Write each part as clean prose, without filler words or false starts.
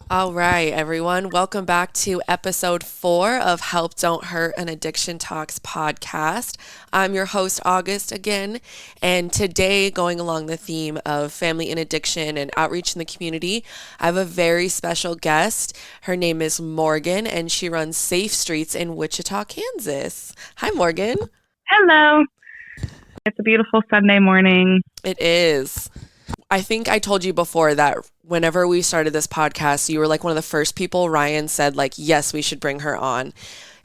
All right, everyone. Welcome back to episode 4 of Help Don't Hurt an Addiction Talks podcast. I'm your host, August, again. And today, going along the theme of family and addiction and outreach in the community, I have a very special guest. Her name is Morgan, and she runs Safe Streets in Wichita, Kansas. Hi, Morgan. Hello. It's a beautiful Sunday morning. It is. I think I told you before that whenever we started this podcast, you were like one of the first people Ryan said, like, yes, we should bring her on.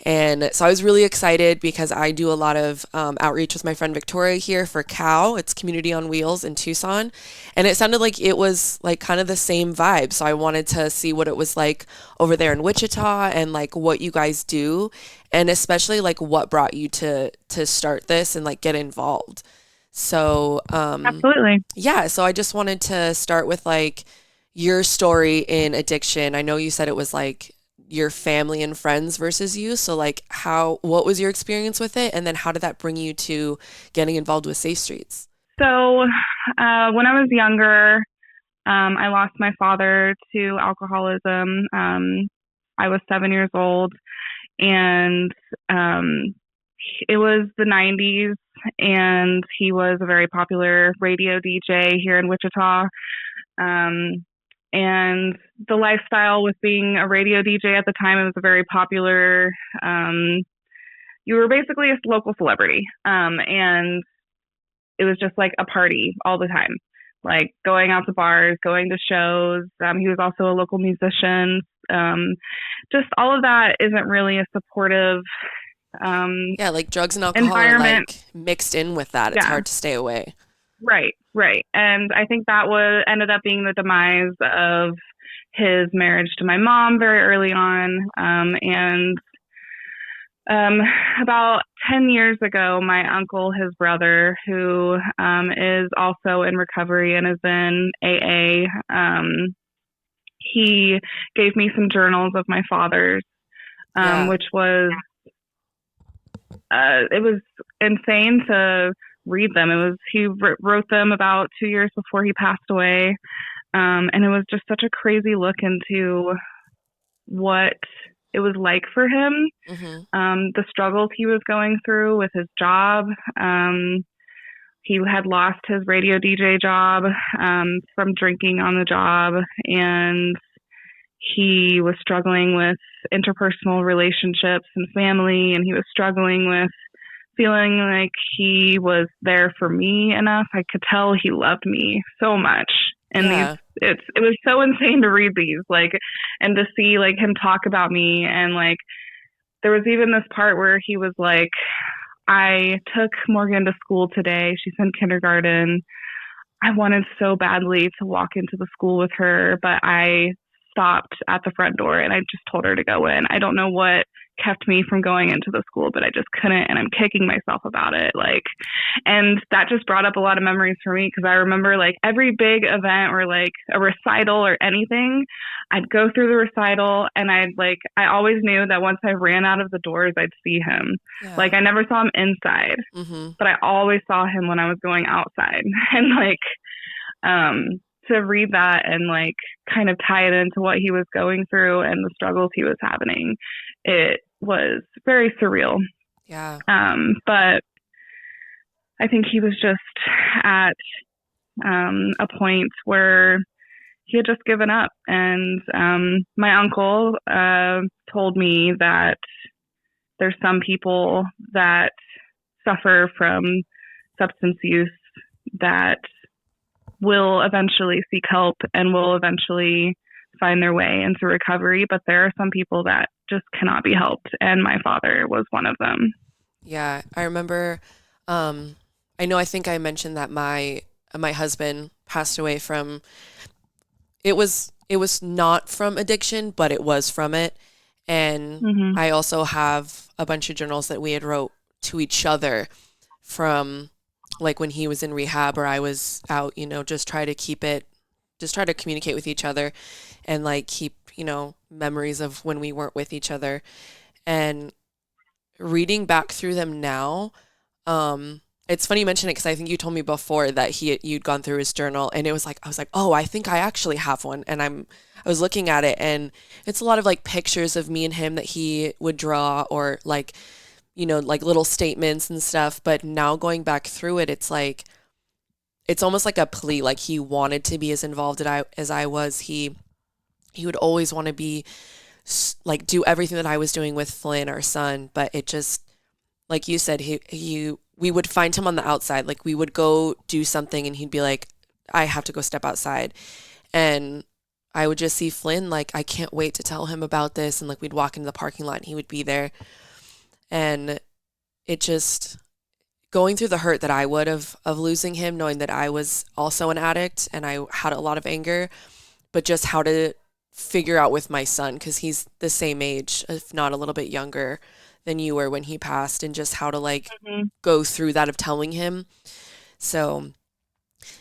And so I was really excited because I do a lot of outreach with my friend Victoria here for COW. It's Community on Wheels in Tucson. And it sounded like it was like kind of the same vibe. So I wanted to see what it was like over there in Wichita and like what you guys do. And especially like what brought you to start this and like get involved. So, Absolutely. yeah, so I just wanted to start with like your story in addiction. I know you said it was like your family and friends versus you. So like what was your experience with it? And then how did that bring you to getting involved with Safe Streets? So, when I was younger, I lost my father to alcoholism. I was 7 years old, and it was the 90s, and he was a very popular radio DJ here in Wichita. Um, and the lifestyle with being a radio DJ at the time, it was a very popular, you were basically a local celebrity. And it was just like a party all the time, like going out to bars, going to shows. He was also a local musician. Just all of that isn't really a supportive Yeah, like drugs and alcohol are environment. like mixed in with that. It's Yeah, hard to stay away. right. And I think that was ended up being the demise of his marriage to my mom very early on. And about 10 years ago, my uncle, his brother, who is also in recovery and is in AA, he gave me some journals of my father's, Yeah. which was it was insane to read them. He wrote them about 2 years before he passed away, and it was just such a crazy look into what it was like for him, Mm-hmm. the struggles he was going through with his job. He had lost his radio DJ job from drinking on the job, and he was struggling with interpersonal relationships and family, and he was struggling with feeling like he was there for me enough. I could tell he loved me so much. And Yeah. it was so insane to read these, like, and to see like him talk about me. And like, there was even this part where he was like, I took Morgan to school today. She's in kindergarten. I wanted so badly to walk into the school with her, but I stopped at the front door and I just told her to go in. I don't know what kept me from going into the school, but I just couldn't, and I'm kicking myself about it. Like, and that just brought up a lot of memories for me, because I remember like every big event or like a recital or anything, I'd go through the recital and I always knew that once I ran out of the doors, I'd see him. Yeah. Like, I never saw him inside, Mm-hmm. but I always saw him when I was going outside. And like, to read that and like kind of tie it into what he was going through and the struggles he was having, it was very surreal. Yeah. But I think he was just at a point where he had just given up. And my uncle told me that there's some people that suffer from substance use that will eventually seek help and will eventually find their way into recovery. But there are some people that just cannot be helped. And my father was one of them. Yeah. I remember, I think I mentioned that my husband passed away from it was not from addiction, but it was from it. And Mm-hmm. I also have a bunch of journals that we had wrote to each other from like when he was in rehab or I was out, just try to communicate with each other and like keep, memories of when we weren't with each other. And reading back through them now, It's funny you mention it because I think you told me before that you'd gone through his journal, and I was like, oh, I think I actually have one, and I was looking at it, and it's a lot of like pictures of me and him that he would draw, or like, like little statements and stuff. But now going back through it, it's like it's almost like a plea. Like he wanted to be as involved as I was. He would always want to be like do everything that I was doing with Flynn, our son, but it just like you said, we would find him on the outside. Like we would go do something and he'd be like, I have to go step outside. And I would just see Flynn, like, I can't wait to tell him about this. And like we'd walk into the parking lot and he would be there. And it just going through the hurt that I would of losing him, knowing that I was also an addict and I had a lot of anger, but just how to figure out with my son, because he's the same age, if not a little bit younger than you were when he passed, and just how to like go through that of telling him. So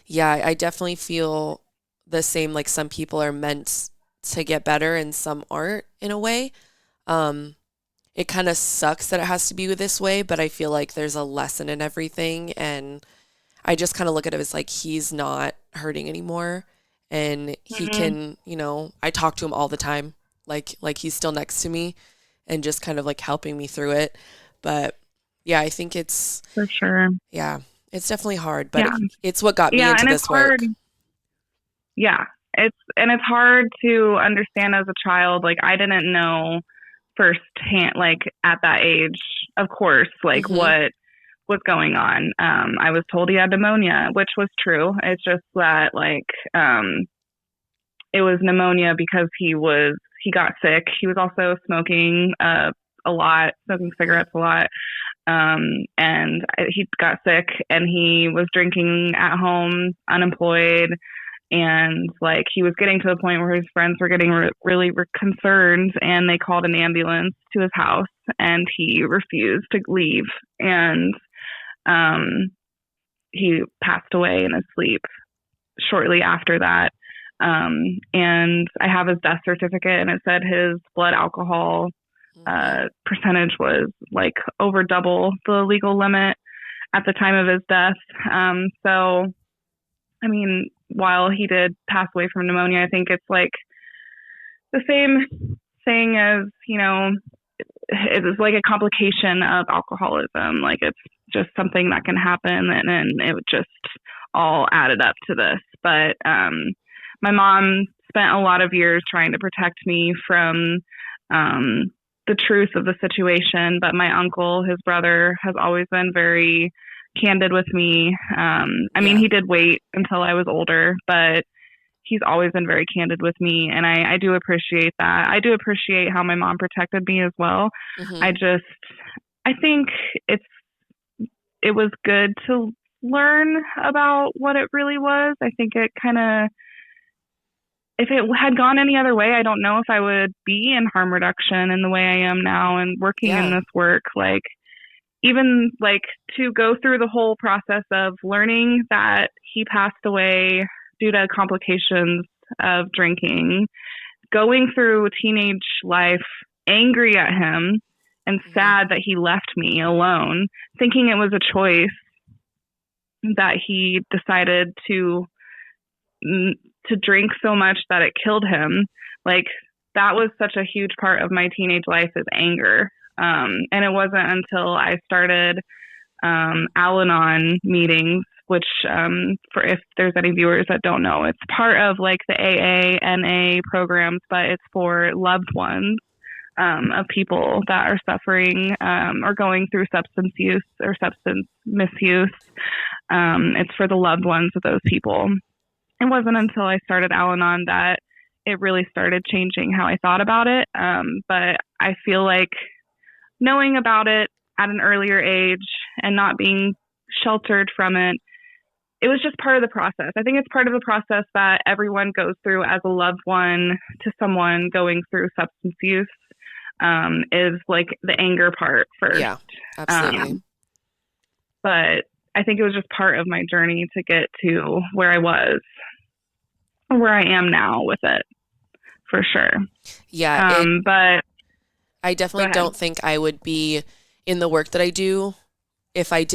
yeah, I definitely feel the same. Like some people are meant to get better and some aren't in a way. It kind of sucks that it has to be this way, but I feel like there's a lesson in everything. And I just kind of look at it as like he's not hurting anymore. And he can, I talk to him all the time, like he's still next to me and just kind of like helping me through it. But yeah, I think it's For sure. yeah, it's definitely hard, but Yeah. it's what got me into this work. Yeah. It's hard to understand as a child. Like I didn't know firsthand, like at that age, of course, like what was going on. I was told he had pneumonia, which was true. It's just that like it was pneumonia because he got sick. He was also smoking smoking cigarettes a lot. And he got sick and he was drinking at home, unemployed. And like he was getting to the point where his friends were getting really concerned, and they called an ambulance to his house, and he refused to leave. And he passed away in his sleep shortly after that. And I have his death certificate, and it said his blood alcohol percentage was like over double the legal limit at the time of his death. So, I mean, while he did pass away from pneumonia, I think it's like the same thing as, it was like a complication of alcoholism. Like it's just something that can happen, and it just all added up to this. But my mom spent a lot of years trying to protect me from the truth of the situation, but my uncle, his brother, has always been very candid with me. I mean, he did wait until I was older, but he's always been very candid with me, and I do appreciate that. I do appreciate how my mom protected me as well. I think it was good to learn about what it really was. I think it kind of, if it had gone any other way, I don't know if I would be in harm reduction in the way I am now and working in this work. Like, even like to go through the whole process of learning that he passed away due to complications of drinking, going through teenage life, angry at him and sad that he left me alone, thinking it was a choice that he decided to drink so much that it killed him. Like that was such a huge part of my teenage life, is anger. And it wasn't until I started Al-Anon meetings, which for if there's any viewers that don't know, it's part of like the AA, NA programs, but it's for loved ones of people that are suffering or going through substance use or substance misuse. It's for the loved ones of those people. It wasn't until I started Al-Anon that it really started changing how I thought about it. But I feel like knowing about it at an earlier age and not being sheltered from it, it was just part of the process. I think it's part of the process that everyone goes through as a loved one to someone going through substance use, is like the anger part first. Yeah, absolutely. But I think it was just part of my journey to get to where I was, where I am now with it, for sure. Yeah. But I definitely don't think I would be in the work that I do if I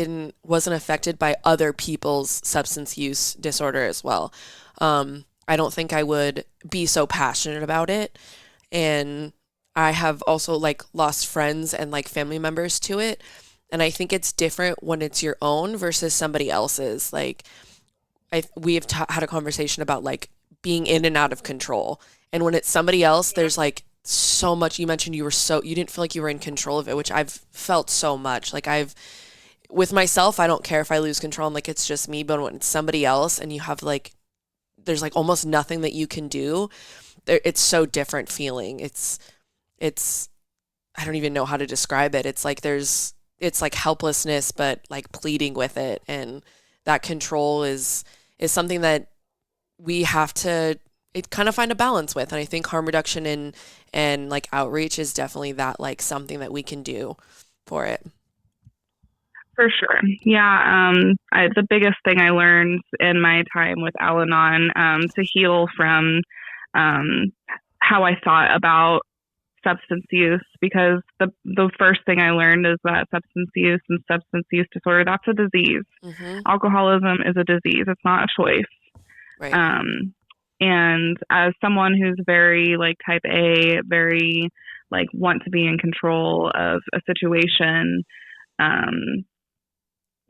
wasn't affected by other people's substance use disorder as well. I don't think I would be so passionate about it. And I have also like lost friends and like family members to it. And I think it's different when it's your own versus somebody else's. Like we have had a conversation about like being in and out of control. And when it's somebody else, there's like so much. You mentioned you didn't feel like you were in control of it, which I've felt so much. Like with myself, I don't care if I lose control and like it's just me, but when it's somebody else and you have like, there's like almost nothing that you can do, it's so different feeling. It's, I don't even know how to describe it. It's like helplessness, but like pleading with it. And that control is something that we have to kind of find a balance with. And I think harm reduction and like outreach is definitely that like something that we can do for it. For sure. Yeah. The biggest thing I learned in my time with Al-Anon, to heal from how I thought about substance use, because the first thing I learned is that substance use and substance use disorder, that's a disease. Mm-hmm. Alcoholism is a disease. It's not a choice. Right. And as someone who's very like type A, very like want to be in control of a situation,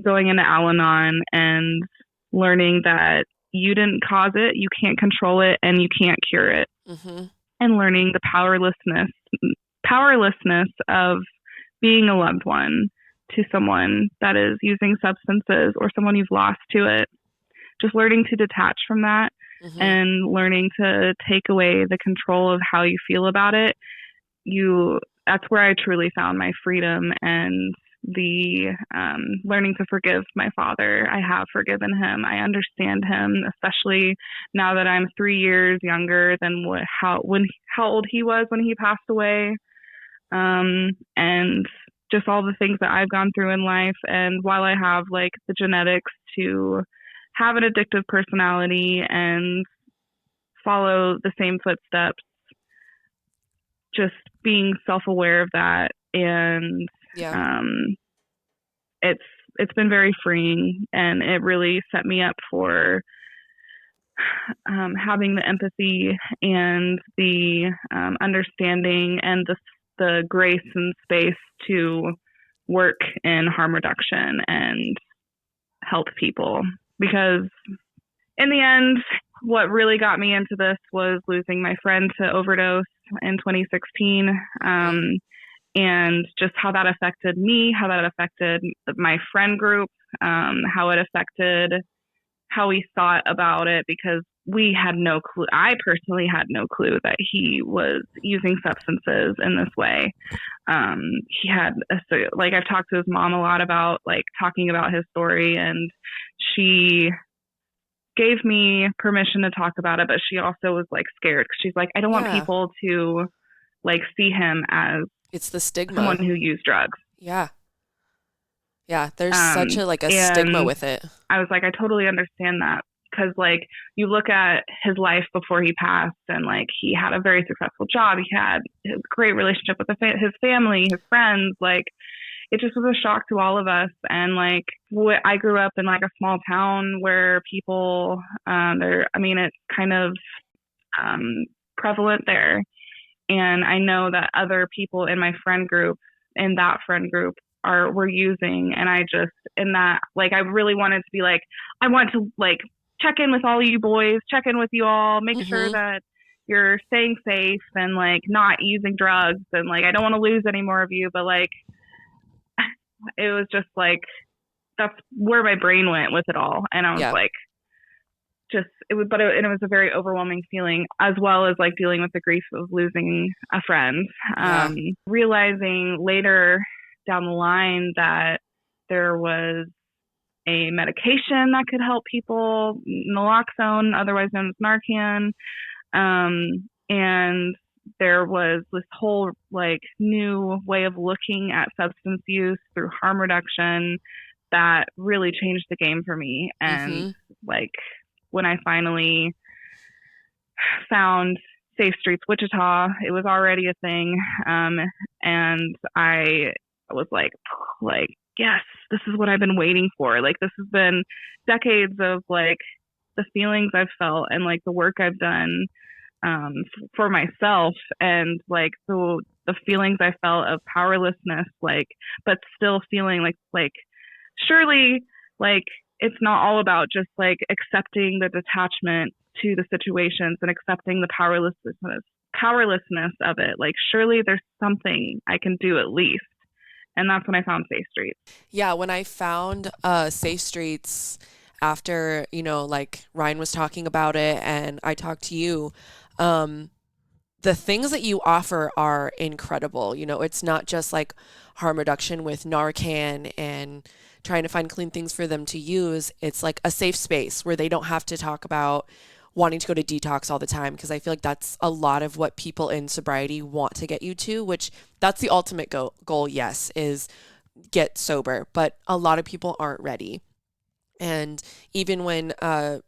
going into Al-Anon and learning that you didn't cause it, you can't control it, and you can't cure it. Mm-hmm. And learning the powerlessness of being a loved one to someone that is using substances or someone you've lost to it. Just learning to detach from that. Mm-hmm. And learning to take away the control of how you feel about it. That's where I truly found my freedom, and the learning to forgive my father. I have forgiven him. I understand him, especially now that I'm 3 years younger than how old he was when he passed away, and just all the things that I've gone through in life. And while I have like the genetics to have an addictive personality and follow the same footsteps, just being self-aware of that. And yeah. It's been very freeing, and it really set me up for having the empathy and the understanding and the grace and space to work in harm reduction and help people. Because in the end, what really got me into this was losing my friend to overdose in 2016. And just how that affected me, how that affected my friend group, how it affected how we thought about it, because we had no clue. I personally had no clue that he was using substances in this way. He had, I've talked to his mom a lot about, like, talking about his story, and she gave me permission to talk about it, but she also was, like, scared, because she's like, I don't want people to, like, see him as it's the stigma. Someone who used drugs. Yeah. Yeah. There's such a stigma with it. I was like, I totally understand that, because like you look at his life before he passed, and like he had a very successful job. He had a great relationship with his family, his friends. Like it just was a shock to all of us. And like I grew up in like a small town where people, it's kind of prevalent there. And I know that other people in my friend group, were using. And I just, in that, like, I really wanted to be like, I want to like check in with all you boys, check in with you all, make sure that you're staying safe and like not using drugs. And like, I don't want to lose any more of you, but like, it was just like, that's where my brain went with it all. And I was like, it was a very overwhelming feeling, as well as like dealing with the grief of losing a friend. Realizing later down the line that there was a medication that could help people, naloxone, otherwise known as Narcan. And there was this whole like new way of looking at substance use through harm reduction that really changed the game for me. And like, when I finally found Safe Streets Wichita, it was already a thing. And I was like yes, this is what I've been waiting for. Like, this has been decades of like the feelings I've felt and like the work I've done for myself, and like the feelings I felt of powerlessness, like, but still feeling like surely, like, it's not all about just like accepting the detachment to the situations and accepting the powerlessness of it. Like, surely there's something I can do at least. And that's when I found Safe Streets. Yeah, when I found Safe Streets after, like Ryan was talking about it and I talked to you, um, the things that you offer are incredible. It's not just like harm reduction with Narcan and trying to find clean things for them to use. It's like a safe space where they don't have to talk about wanting to go to detox all the time, because I feel like that's a lot of what people in sobriety want to get you to, which that's the ultimate goal, yes, is get sober, but a lot of people aren't ready. And even when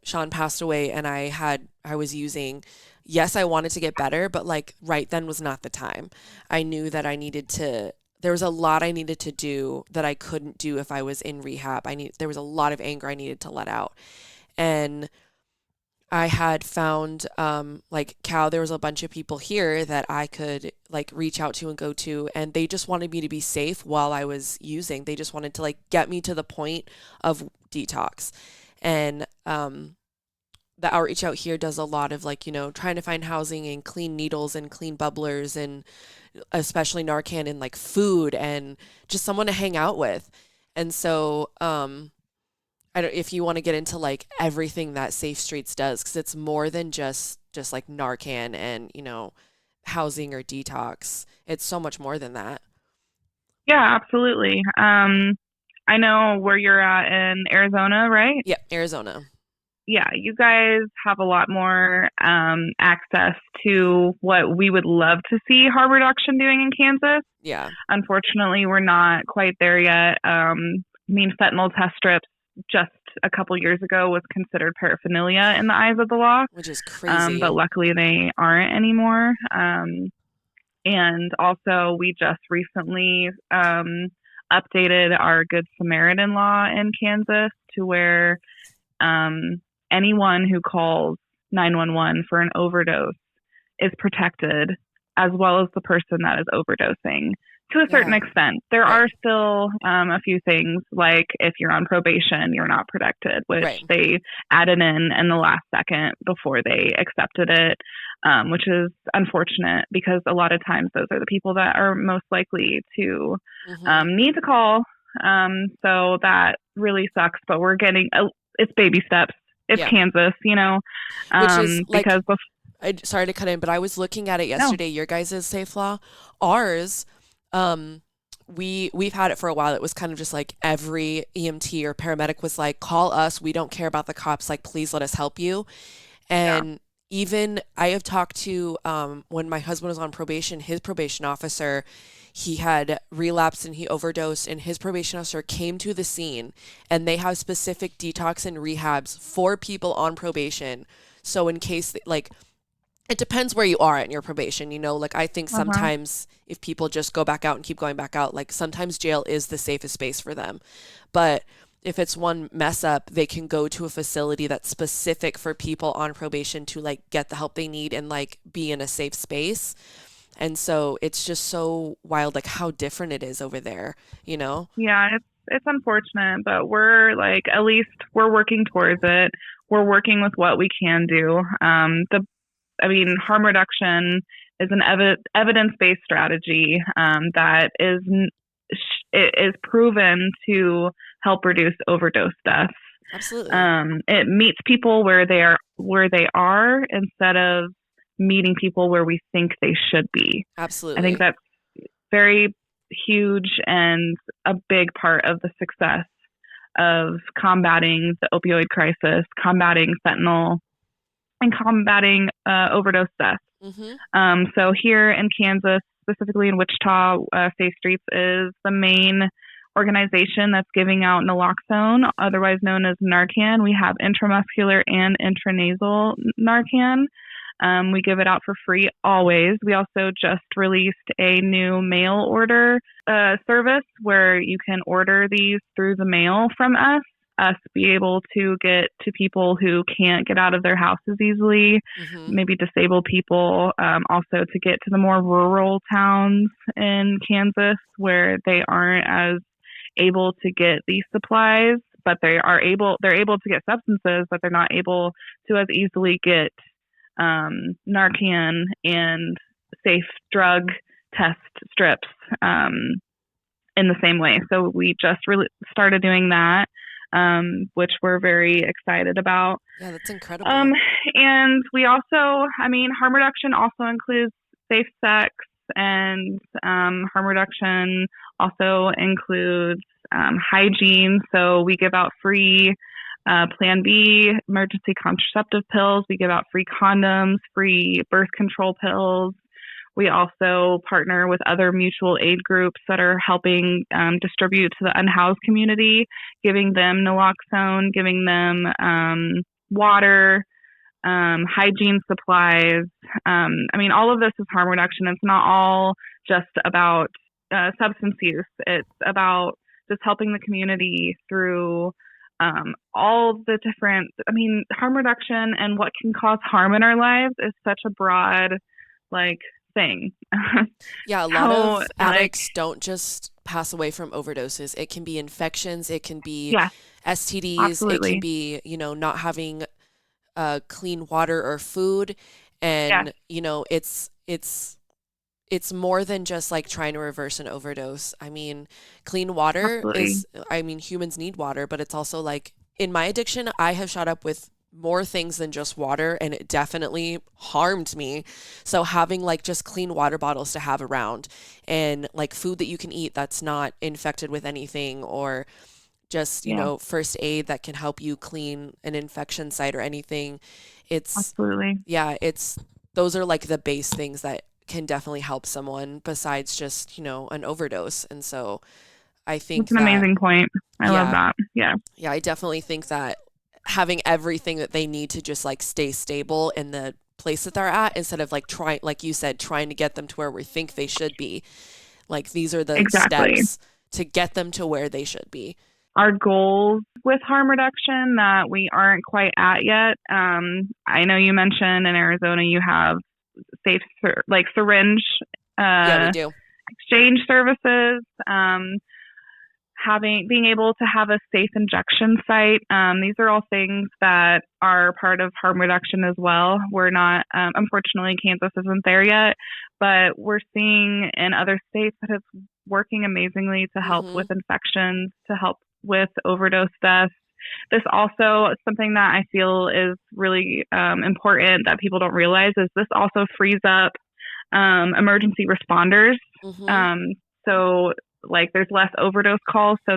Sean passed away and I was using, yes, I wanted to get better, but like right then was not the time. I knew that there was a lot I needed to do that I couldn't do if I was in rehab. There was a lot of anger I needed to let out. And I had found, like Cal, there was a bunch of people here that I could like reach out to and go to, and they just wanted me to be safe while I was using. They just wanted to like get me to the point of detox. And the outreach out here does a lot of like, trying to find housing and clean needles and clean bubblers, and especially Narcan, and like food and just someone to hang out with. And so, I don't, if you want to get into like everything that Safe Streets does, because it's more than just like Narcan and housing or detox. It's so much more than that. Yeah, absolutely. I know where you're at in Arizona, right? Yep, Arizona. Yeah, you guys have a lot more access to what we would love to see harm reduction doing in Kansas. Yeah. Unfortunately, we're not quite there yet. I mean, fentanyl test strips just a couple years ago was considered paraphernalia in the eyes of the law, which is crazy. but luckily they aren't anymore. And also, we just recently updated our Good Samaritan law in Kansas to where anyone who calls 911 for an overdose is protected, as well as the person that is overdosing to a certain extent. There are still a few things, like if you're on probation, you're not protected, which they added in the last second before they accepted it, which is unfortunate, because a lot of times those are the people that are most likely to need to call. So that really sucks, but we're getting, it's baby steps. It's Kansas, which is like, because sorry to cut in, but I was looking at it yesterday, your guys' safe law. Ours, we've had it for a while. It was kind of just like every EMT or paramedic was like, call us, we don't care about the cops, like please let us help you. And even I have talked to when my husband was on probation, his probation officer, he had relapsed and he overdosed, and his probation officer came to the scene, and they have specific detox and rehabs for people on probation. So in case, like, it depends where you are in your probation, like I think sometimes if people just go back out and keep going back out, like sometimes jail is the safest space for them. But if it's one mess up, they can go to a facility that's specific for people on probation to like get the help they need and like be in a safe space. And so it's just so wild, like how different it is over there, Yeah, it's unfortunate, but we're like, at least we're working towards it. We're working with what we can do. Harm reduction is an evidence-based strategy that is proven to help reduce overdose deaths. Absolutely. It meets people where they are instead of meeting people where we think they should be. Absolutely. I think that's very huge and a big part of the success of combating the opioid crisis, combating fentanyl, and combating overdose deaths. So here in Kansas, specifically in Wichita, Safe Streets is the main organization that's giving out naloxone, otherwise known as Narcan. We have intramuscular and intranasal Narcan. We give it out for free always. We also just released a new mail order service where you can order these through the mail from us be able to get to people who can't get out of their houses easily, maybe disabled people, also to get to the more rural towns in Kansas where they aren't as able to get these supplies, but they're able to get substances, but they're not able to as easily get Narcan and safe drug test strips in the same way. So we just really started doing that, which we're very excited about. Yeah, that's incredible. And we also, harm reduction also includes safe sex, and harm reduction also includes hygiene. So we give out free Plan B emergency contraceptive pills. We give out free condoms, free birth control pills. We also partner with other mutual aid groups that are helping distribute to the unhoused community, giving them naloxone, giving them water, hygiene supplies. All of this is harm reduction. It's not all just about substance use. It's about just helping the community through all the different, harm reduction and what can cause harm in our lives is such a broad, thing. Yeah, a lot of addicts don't just pass away from overdoses. It can be infections. It can be STDs. Absolutely. It can be, not having clean water or food. And, it's more than just trying to reverse an overdose. Clean water is, humans need water, but it's also in my addiction, I have shot up with more things than just water, and it definitely harmed me. So having just clean water bottles to have around, and food that you can eat that's not infected with anything, or just, first aid that can help you clean an infection site or anything. Absolutely. Yeah, those are the base things that can definitely help someone besides just, an overdose. And so I think it's an amazing point. I love that. Yeah. Yeah, I definitely think that having everything that they need to just stay stable in the place that they're at, instead of trying, like you said, trying to get them to where we think they should be. These are the steps to get them to where they should be. Our goals with harm reduction that we aren't quite at yet. I know you mentioned in Arizona you have safe syringe yeah, we do. exchange services. Being able to have a safe injection site. These are all things that are part of harm reduction as well. We're not, unfortunately, Kansas isn't there yet, but we're seeing in other states that it's working amazingly to help with infections, to help with overdose deaths. This also, something that I feel is really important that people don't realize, is this also frees up emergency responders. So there's less overdose calls, so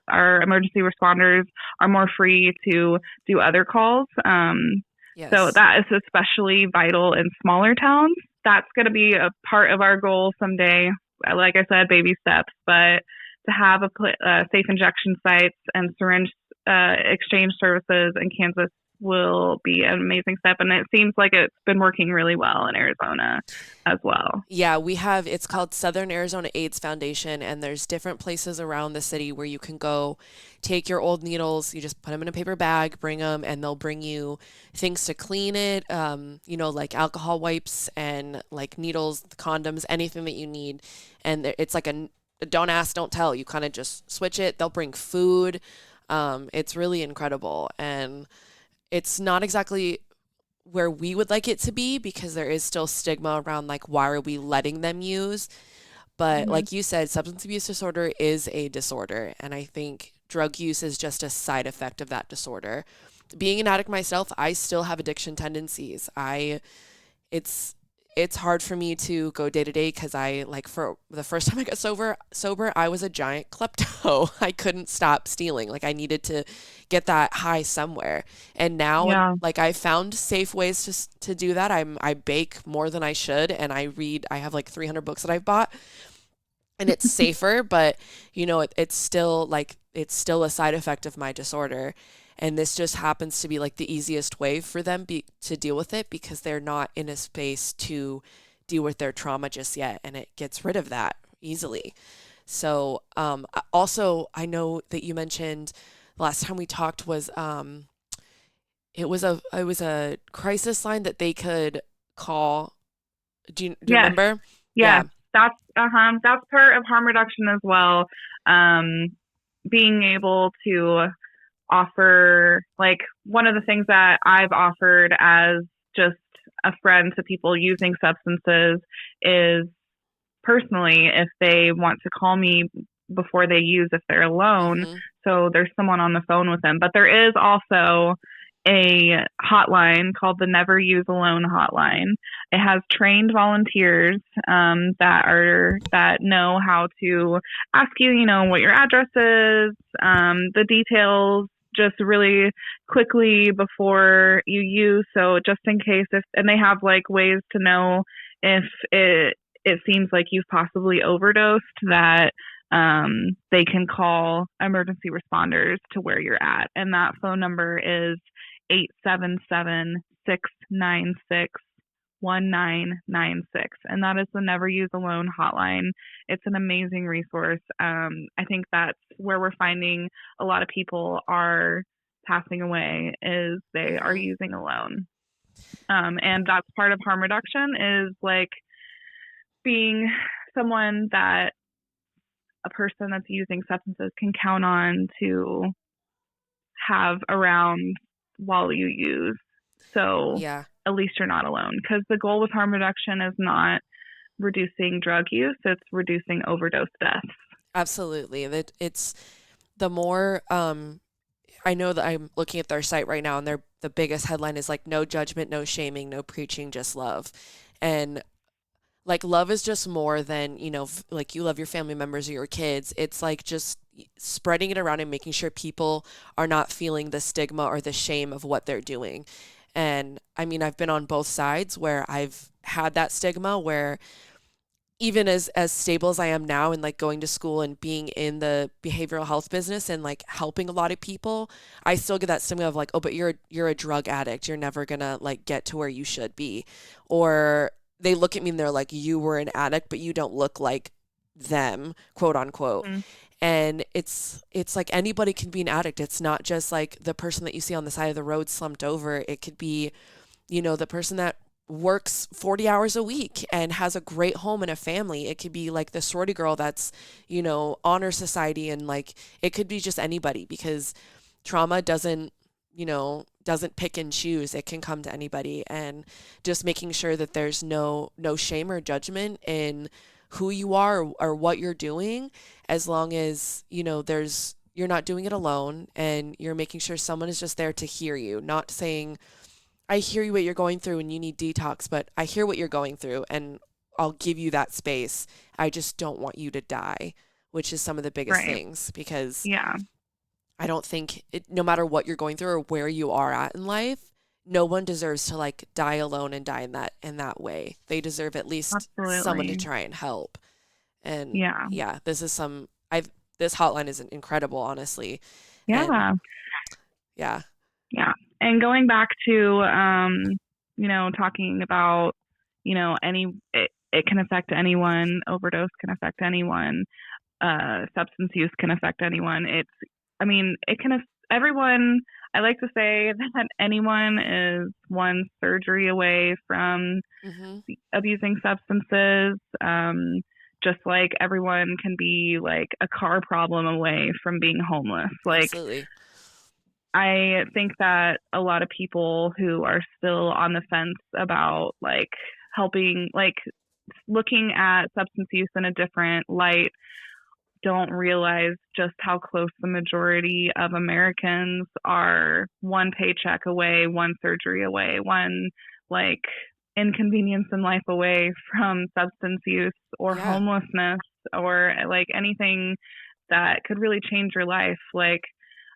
our emergency responders are more free to do other calls. So that is especially vital in smaller towns. That's going to be a part of our goal someday. Like I said, baby steps, but to have a safe injection sites and syringe exchange services in Kansas will be an amazing step, and it seems like it's been working really well in Arizona as well. Yeah, it's called Southern Arizona AIDS Foundation, and there's different places around the city where you can go take your old needles, you just put them in a paper bag, bring them, and they'll bring you things to clean it, alcohol wipes and needles, condoms, anything that you need. And it's a don't ask, don't tell. You kind of just switch it. They'll bring food. It's really incredible, and it's not exactly where we would like it to be, because there is still stigma around why are we letting them use? But like you said, substance abuse disorder is a disorder, and I think drug use is just a side effect of that disorder. Being an addict myself, I still have addiction tendencies. It's hard for me to go day to day, because for the first time I got sober, I was a giant klepto. I couldn't stop stealing. I needed to get that high somewhere. And now, I found safe ways to do that. I bake more than I should, and I have 300 books that I've bought, and it's safer, but it's still a side effect of my disorder. And this just happens to be like the easiest way for them to deal with it because they're not in a space to deal with their trauma just yet. And it gets rid of that easily. So, also, I know that you mentioned last time we talked was it was a crisis line that they could call. Do you Yes, remember? yes, Yeah. that's part of harm reduction as well. Um, Being able to offer, like, one of the things that I've offered as just a friend to people using substances is, personally, if they want to call me before they use, if they're alone, Mm-hmm. so there's someone on the phone with them. But there is also a hotline called the Never Use Alone hotline. It has trained volunteers that know how to ask you, what your address is, the details, just really quickly before you use. So just in case, and they have like ways to know if it seems like you've possibly overdosed, that they can call emergency responders to where you're at. And that phone number is 877-696-1996. And that is the Never Use Alone hotline. It's an amazing resource. I think that's where we're finding a lot of people are passing away, is they are Mm-hmm. using alone. And that's part of harm reduction, is like being someone that a person that's using substances can count on to have around while you use. So Yeah. at least you're not alone. Because the goal with harm reduction is not reducing drug use, it's reducing overdose deaths. Absolutely. That it's the more I know that I'm looking at their site right now and the biggest headline is like no judgment, no shaming, no preaching, just love. And like love is just more than, like you love your family members or your kids. It's like just spreading it around and making sure people are not feeling the stigma or the shame of what they're doing. And I mean, I've been on both sides where I've had that stigma where even as stable as I am now and like going to school and being in the behavioral health business and like helping a lot of people, I still get that stigma of like, oh, but you're a drug addict. You're never gonna like get to where you should be. Or they look at me and they're like, you were an addict, but you don't look like them, quote unquote. Mm-hmm. And it's like anybody can be an addict. It's not just like the person that you see on the side of the road slumped over. It could be, the person that works 40 hours a week and has a great home and a family. It could be like the sorority girl that's, honor society, and like it could be just anybody because trauma doesn't pick and choose. It can come to anybody, and just making sure that there's no shame or judgment in who you are or what you're doing, as long as, you're not doing it alone and you're making sure someone is just there to hear you, not saying, I hear you what you're going through and you need detox, but I hear what you're going through and I'll give you that space. I just don't want you to die, which is some of the biggest Right. things because Yeah. I don't think no matter what you're going through or where you are at in life, no one deserves to like die alone and die in that way. They deserve at least someone to Absolutely. try and help. And Yeah. yeah, this hotline is incredible, honestly. And Yeah. yeah. Yeah. And going back to, talking about, it can affect anyone, overdose can affect anyone, substance use can affect anyone. It can, everyone, I like to say that anyone is one surgery away from Mhm. abusing substances. Just like everyone can be like a car problem away from being homeless. Like, Absolutely. I think that a lot of people who are still on the fence about like helping, like looking at substance use in a different light, don't realize just how close the majority of Americans are one paycheck away, one surgery away, one like inconvenience in life away from substance use or Yeah. homelessness, or like anything that could really change your life. Like,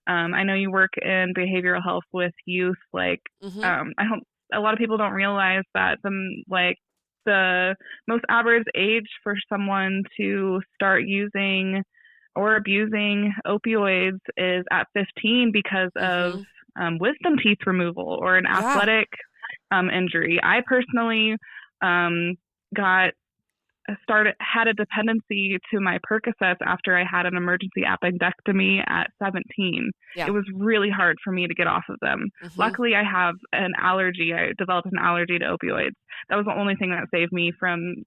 I know you work in behavioral health with youth. Like, Mhm. I hope a lot of people don't realize that the most average age for someone to start using or abusing opioids is at 15 because of Mhm. wisdom teeth removal or an Yeah. athletic injury. I personally got had a dependency to my Percocets after I had an emergency appendectomy at 17. It Yeah. was really hard for me to get off of them. Mm-hmm. Luckily, I have an allergy. I developed an allergy to opioids. That was the only thing that saved me from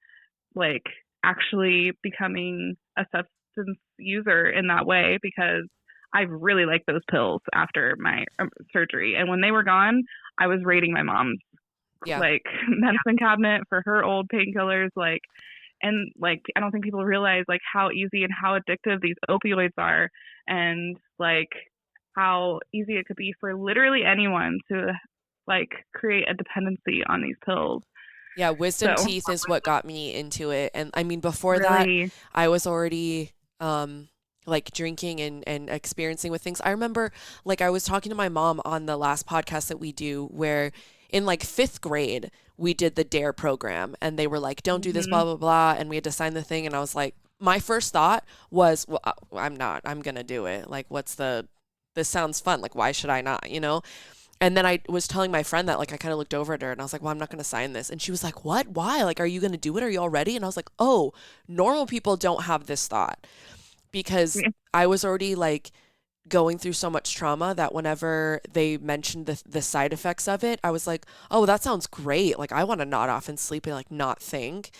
like actually becoming a substance user in that way, because I really liked those pills after my surgery. And when they were gone, I was raiding my mom's Yeah. like medicine cabinet for her old painkillers, like, and like I don't think people realize like how easy and how addictive these opioids are, and like how easy it could be for literally anyone to like create a dependency on these pills. Yeah, wisdom So teeth is what got me into it. And I mean, before that, really, I was already like drinking and experiencing with things. I remember like I was talking to my mom on the last podcast that we do where in like 5th grade, we did the DARE program and they were like, don't do this, mm-hmm, blah, blah, blah. And we had to sign the thing. And I was like, my first thought was, well, I'm going to do it. Like, this sounds fun. Like, why should I not, you know? And then I was telling my friend that, like, I kind of looked over at her and I was like, well, I'm not going to sign this. And she was like, what? Why? Like, are you going to do it? Are you all ready? And I was like, oh, normal people don't have this thought because I was already like going through so much trauma that whenever they mentioned the side effects of it, I was like, oh, that sounds great. Like, I want to nod off and sleep and like not think.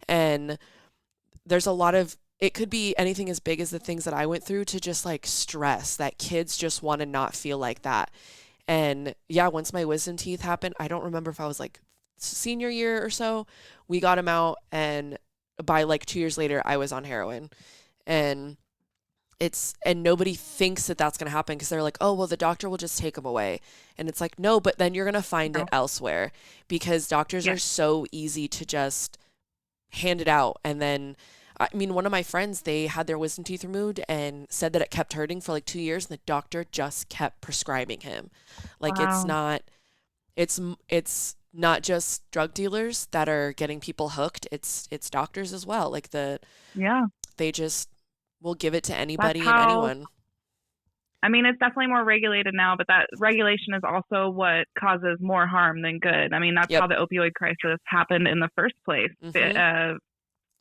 And there's a lot of, it could be anything as big as the things that I went through to just like stress that kids just want to not feel like that. And yeah, once my wisdom teeth happened, I don't remember if I was like senior year or so, we got him out. And by like 2 years later, I was on heroin. And and nobody thinks that that's going to happen because they're like, oh, well, the doctor will just take them away. And it's like, no, but then you're going to find it elsewhere because doctors are so easy to just hand it out. And then, I mean, one of my friends, they had their wisdom teeth removed and said that it kept hurting for like 2 years. And the doctor just kept prescribing him. Like, wow, it's not just drug dealers that are getting people hooked. It's doctors as well. Like yeah, they just will give it to that's anybody and how. anyone. I mean, it's definitely more regulated now, but that regulation is also what causes more harm than good. I mean, that's how Yep. the opioid crisis happened in the first place. Mhm.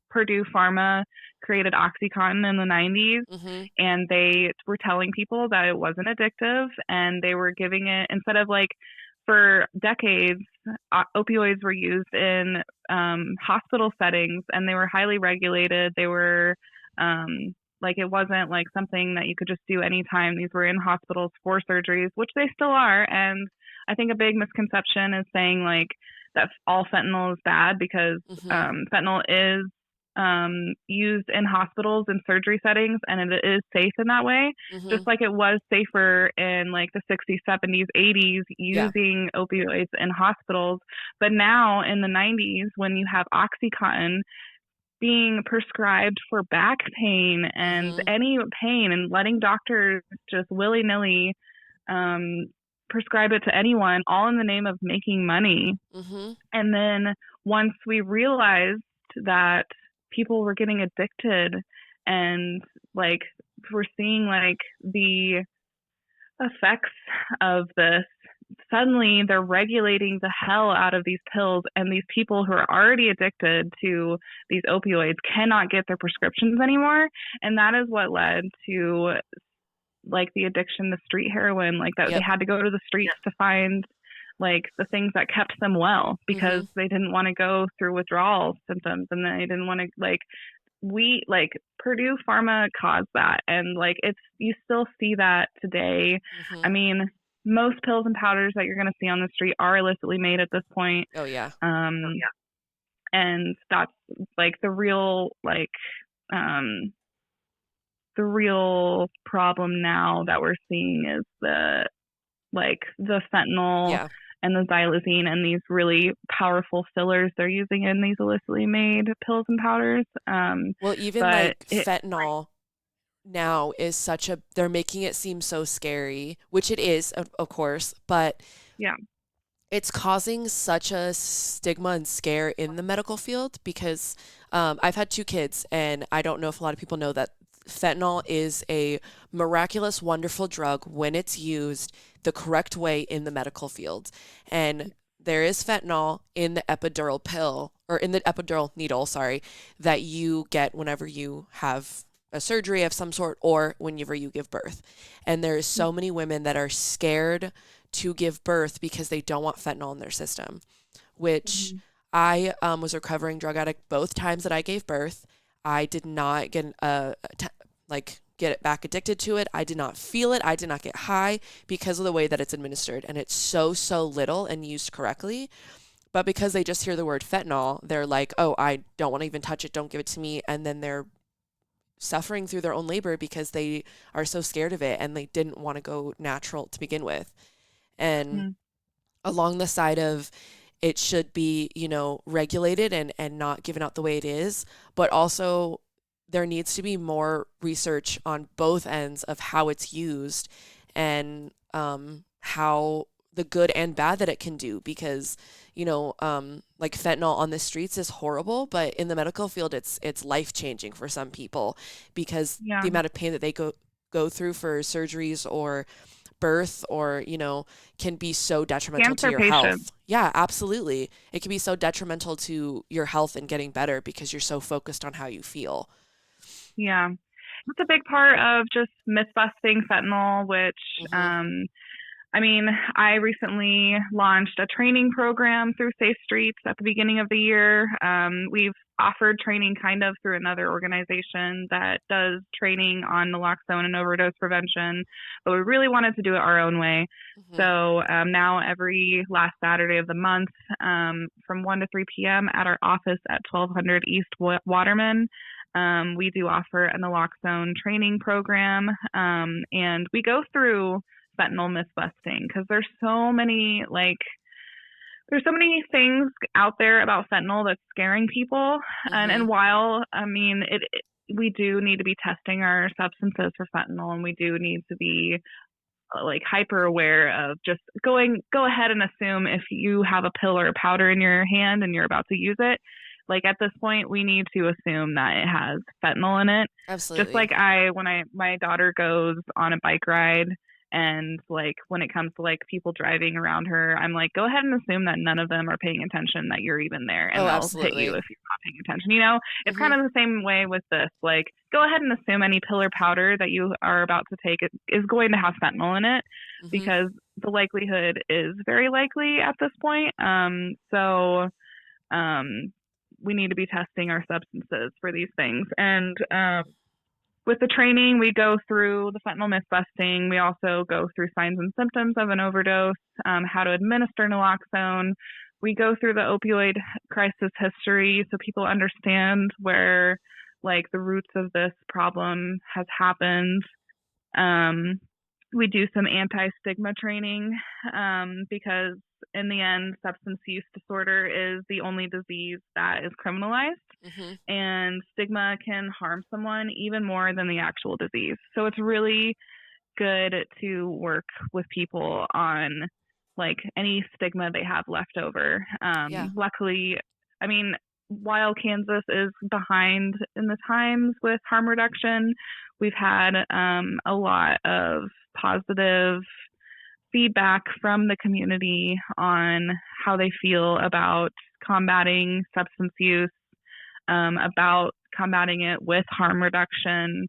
Purdue Pharma created OxyContin in the 90s, Mhm. and they were telling people that it wasn't addictive, and they were giving it instead of like for decades, opioids were used in hospital settings, and they were highly regulated. They were like it wasn't like something that you could just do anytime. These were in hospitals for surgeries, which they still are. And I think a big misconception is saying like that all fentanyl is bad, because Mhm. fentanyl is used in hospitals and surgery settings, and it is safe in that way, just Mhm. like it was safer in like the 60s, 70s, 80s Yeah. using opioids in hospitals. But now in the 90s, when you have OxyContin being prescribed for back pain and Mhm. any pain, and letting doctors just willy-nilly prescribe it to anyone, all in the name of making money. Mhm. And then once we realized that people were getting addicted, and like we're seeing like the effects of this, suddenly they're regulating the hell out of these pills, and these people who are already addicted to these opioids cannot get their prescriptions anymore. And that is what led to like the addiction to street heroin, like that they Yep. had to go to the streets to find like the things that kept them well, because Mhm. they didn't want to go through withdrawal symptoms, and they didn't want to like we like Purdue Pharma caused that, and like it's you still see that today. I Mhm. mean, most pills and powders that you're going to see on the street are illicitly made at this point. Oh yeah. And that's like um the real problem now that we're seeing is the fentanyl Yeah. and the xylazine and these really powerful fillers they're using in these illicitly made pills and powders. Well, even But like fentanyl now is they're making it seem so scary, which it is, of course, but yeah, it's causing such a stigma and scare in the medical field because I've had 2 kids, and I don't know if a lot of people know that fentanyl is a miraculous, wonderful drug when it's used the correct way in the medical field. And there is fentanyl in the epidural pill, or in the epidural needle, sorry, that you get whenever you have a surgery of some sort or whenever you give birth. And there's so many women that are scared to give birth because they don't want fentanyl in their system, which I was a recovering drug addict both times that I gave birth. I did not get get it back addicted to it. I did not feel it. I did not get high because of the way that it's administered, and it's so little and used correctly. But because they just hear the word fentanyl, they're like, "Oh, I don't want to even touch it. Don't give it to me." And then they're suffering through their own labor because they are so scared of it and they didn't want to go natural to begin with. And along the side of it should be, regulated and not given out the way it is, but also there needs to be more research on both ends of how it's used and how the good and bad that it can do, because like fentanyl on the streets is horrible, but in the medical field it's life-changing for some people, because the amount of pain that they go through for surgeries or birth or can be so detrimental to your health. Yeah, absolutely. It can be so detrimental to your health and getting better because you're so focused on how you feel. Yeah. It's a big part of just myth busting fentanyl, which I recently launched a training program through Safe Streets at the beginning of the year. We've offered training kind of through another organization that does training on naloxone and overdose prevention, but we really wanted to do it our own way. So now every last Saturday of the month from 1 to 3 p.m. at our office at 1200 East Waterman, we do offer a naloxone training program, and we go through fentanyl myth busting because there's so many things out there about fentanyl that's scaring people. And while we do need to be testing our substances for fentanyl, and we do need to be hyper aware of just go ahead and assume if you have a pill or a powder in your hand and you're about to use it. At this point, we need to assume that it has fentanyl in it. Absolutely. Just like when my daughter goes on a bike ride, and when it comes to people driving around her, I'm like, go ahead and assume that none of them are paying attention, that you're even there, and they'll hit you if you're not paying attention. It's kind of the same way with this. Go ahead and assume any pill or powder that you are about to take is going to have fentanyl in it, because the likelihood is very likely at this point. So we need to be testing our substances for these things. And with the training, we go through the fentanyl myth busting. We also go through signs and symptoms of an overdose, how to administer naloxone. We go through the opioid crisis history so people understand where the roots of this problem has happened. We do some anti-stigma training because in the end, substance use disorder is the only disease that is criminalized, and stigma can harm someone even more than the actual disease. So it's really good to work with people on any stigma they have left over. Luckily, while Kansas is behind in the times with harm reduction, we've had a lot of positive feedback from the community on how they feel about combating substance use, about combating it with harm reduction.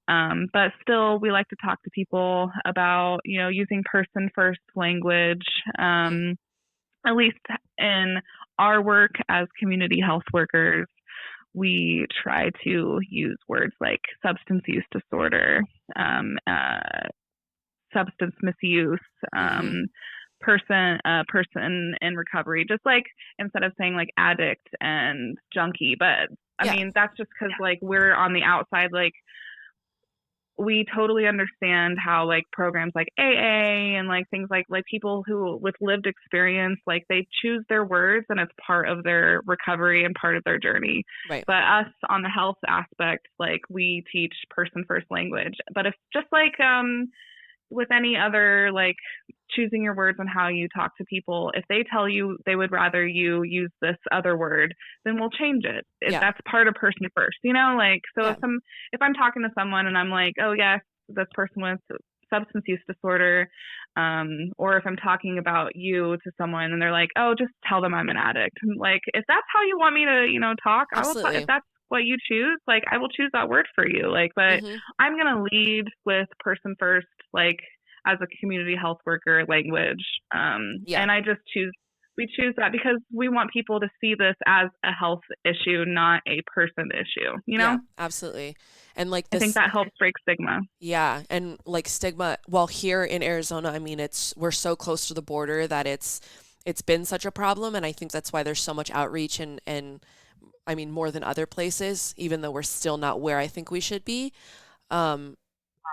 But still, we like to talk to people about, using person-first language. At least in our work as community health workers, we try to use words like substance use disorder, substance misuse, person in recovery, just instead of saying addict and junkie. But that's just because we're on the outside. We totally understand how programs like AA and things like people who with lived experience, they choose their words and it's part of their recovery and part of their journey. Right. But us on the health aspect, we teach person first language. But if just with any other choosing your words and how you talk to people. If they tell you they would rather you use this other word, then we'll change it. Yeah. That's part of person first, you know, like, so Yeah. if I'm talking to someone and I'm like, oh yes, this person with substance use disorder, or if I'm talking about you to someone and they're like, oh, just tell them I'm an addict. I'm like, if that's how you want me to, you know, talk, I will. Absolutely. If that's what you choose, like, I will choose that word for you. Like, but Mm-hmm. I'm gonna lead with person first, like, as a community health worker language. Yeah. And we choose that because we want people to see this as a health issue, not a person issue, you know? Yeah, absolutely. And like I think this, that helps break stigma. yeah, and like stigma, well, here in Arizona, I mean, we're so close to the border that it's been such a problem, and I think that's why there's so much outreach and I mean more than other places, even though we're still not where I think we should be. Um,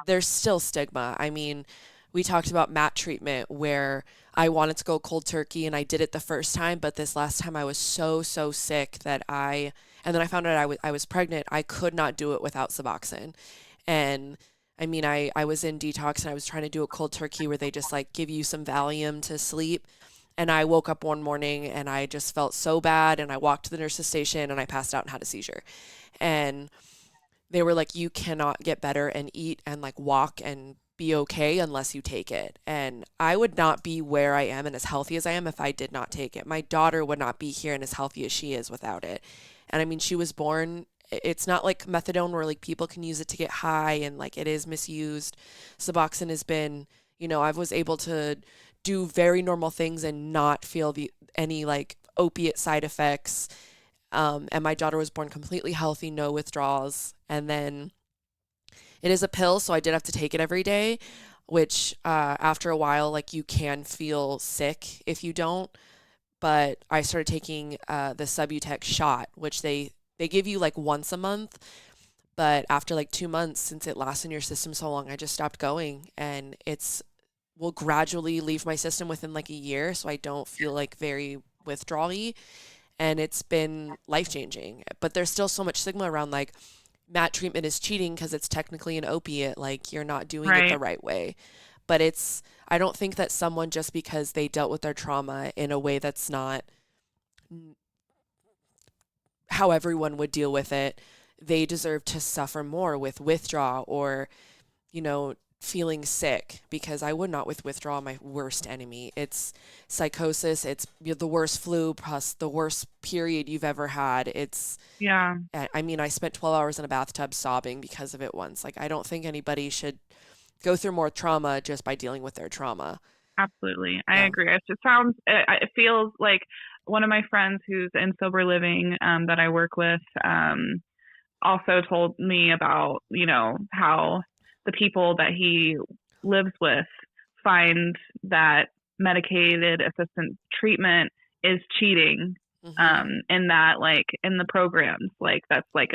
there's still stigma. I mean, we talked about mat treatment where I wanted to go cold turkey and I did it the first time, but this last time I was so sick that and then I found out I was pregnant. I could not do it without Suboxone. And I mean, I was in detox and I was trying to do a cold turkey where they just like give you some Valium to sleep. And I woke up one morning and I just felt so bad. And I walked to the nurse's station and I passed out and had a seizure. And they were like, you cannot get better and eat and like walk and be okay unless you take it. And I would not be where I am and as healthy as I am if I did not take it. My daughter would not be here and as healthy as she is without it. And I mean, she was born, it's not like methadone where like people can use it to get high and like it is misused. Suboxone has been, I was able to do very normal things and not feel any like opiate side effects. And my daughter was born completely healthy, no withdrawals. And then it is a pill, so I did have to take it every day, which after a while, like you can feel sick if you don't. But I started taking the Subutex shot, which they give you like once a month. But after like 2 months, since it lasts in your system so long, I just stopped going, and will gradually leave my system within like a year, so I don't feel like very withdrawal-y, and it's been life changing. But there's still so much stigma around like mat treatment is cheating because it's technically an opiate, like you're not doing it the right way. But I don't think that someone, just because they dealt with their trauma in a way that's not how everyone would deal with it, they deserve to suffer more with withdrawal or, feeling sick, because I would not with withdrawal, my worst enemy. It's psychosis. It's the worst flu plus the worst period you've ever had. Yeah. I mean, I spent 12 hours in a bathtub sobbing because of it once. Like, I don't think anybody should go through more trauma just by dealing with their trauma. Absolutely. I agree. It feels like one of my friends who's in sober living that I work with also told me about, how the people that he lives with find that medicated assisted treatment is cheating. In that, like, in the programs, like, that's like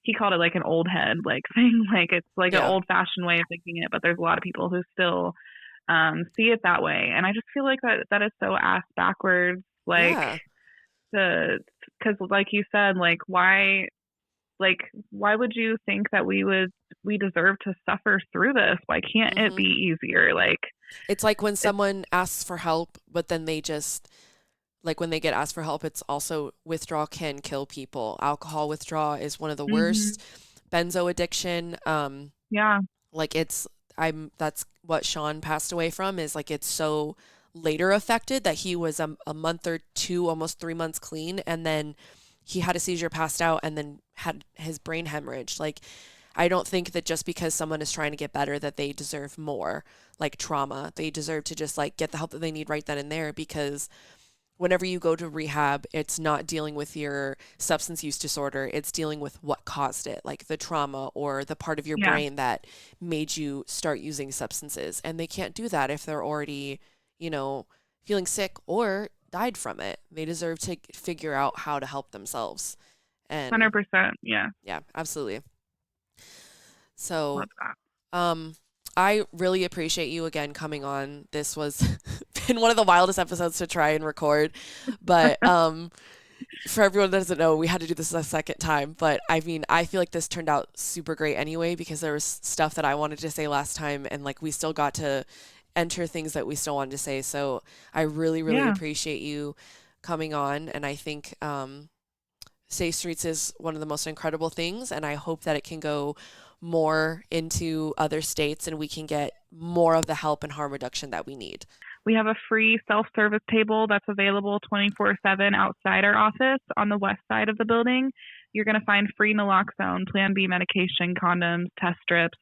he called it like an old head like thing, like it's like an old fashioned way of thinking it, but there's a lot of people who still see it that way, and I just feel like that is so ass backwards, like, because like you said, like, why would you think that we deserve to suffer through this? Why can't it be easier? Like, it's like when someone asks for help, but then they just, like, when they get asked for help, it's also withdrawal can kill people. Alcohol withdrawal is one of the worst. Benzo addiction. Like, that's what Sean passed away from, is like, it's so later affected that he was a month or two, almost 3 months clean. And then he had a seizure, passed out, and then had his brain hemorrhage. Like, I don't think that just because someone is trying to get better that they deserve more, like, trauma. They deserve to just, like, get the help that they need right then and there, because whenever you go to rehab, it's not dealing with your substance use disorder. It's dealing with what caused it, like the trauma or the part of your brain that made you start using substances. And they can't do that if they're already, feeling sick or died from it. They deserve to figure out how to help themselves. And 100%. Yeah. Yeah, absolutely. So, I really appreciate you again coming on. This was been one of the wildest episodes to try and record, but for everyone that doesn't know, we had to do this a second time. But I mean, I feel like this turned out super great anyway, because there was stuff that I wanted to say last time, and like we still got to enter things that we still wanted to say. So I really, really Yeah. appreciate you coming on. And I think Safe Streets is one of the most incredible things. And I hope that it can go more into other states and we can get more of the help and harm reduction that we need. We have a free self-service table that's available 24/7 outside our office on the west side of the building. You're going to find free naloxone, Plan B medication, condoms, test strips,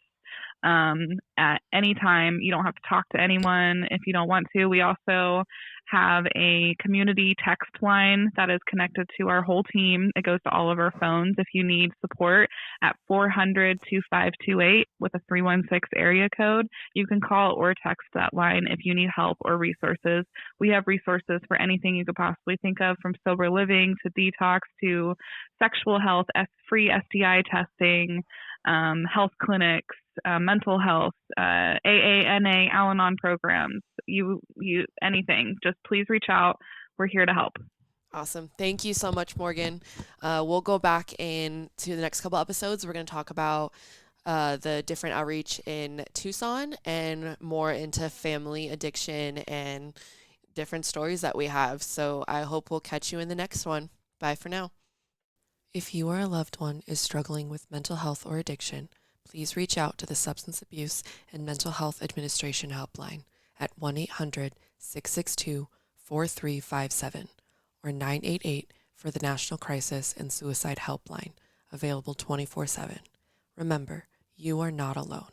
at any time. You don't have to talk to anyone if you don't want to. We also have a community text line that is connected to our whole team. It goes to all of our phones if you need support at 400-2528 with a 316 area code. You can call or text that line if you need help or resources. We have resources for anything you could possibly think of, from sober living to detox to sexual health, free STI testing, health clinics, mental health, AANA, Al-Anon programs, you anything. Just please reach out. We're here to help. Awesome. Thank you so much, Morgan. We'll go back into the next couple episodes. We're going to talk about the different outreach in Tucson and more into family addiction and different stories that we have. So I hope we'll catch you in the next one. Bye for now. If you or a loved one is struggling with mental health or addiction, please reach out to the Substance Abuse and Mental Health Administration helpline at 1-800-662-4357 or 988 for the National Crisis and Suicide Helpline, available 24/7. Remember, you are not alone.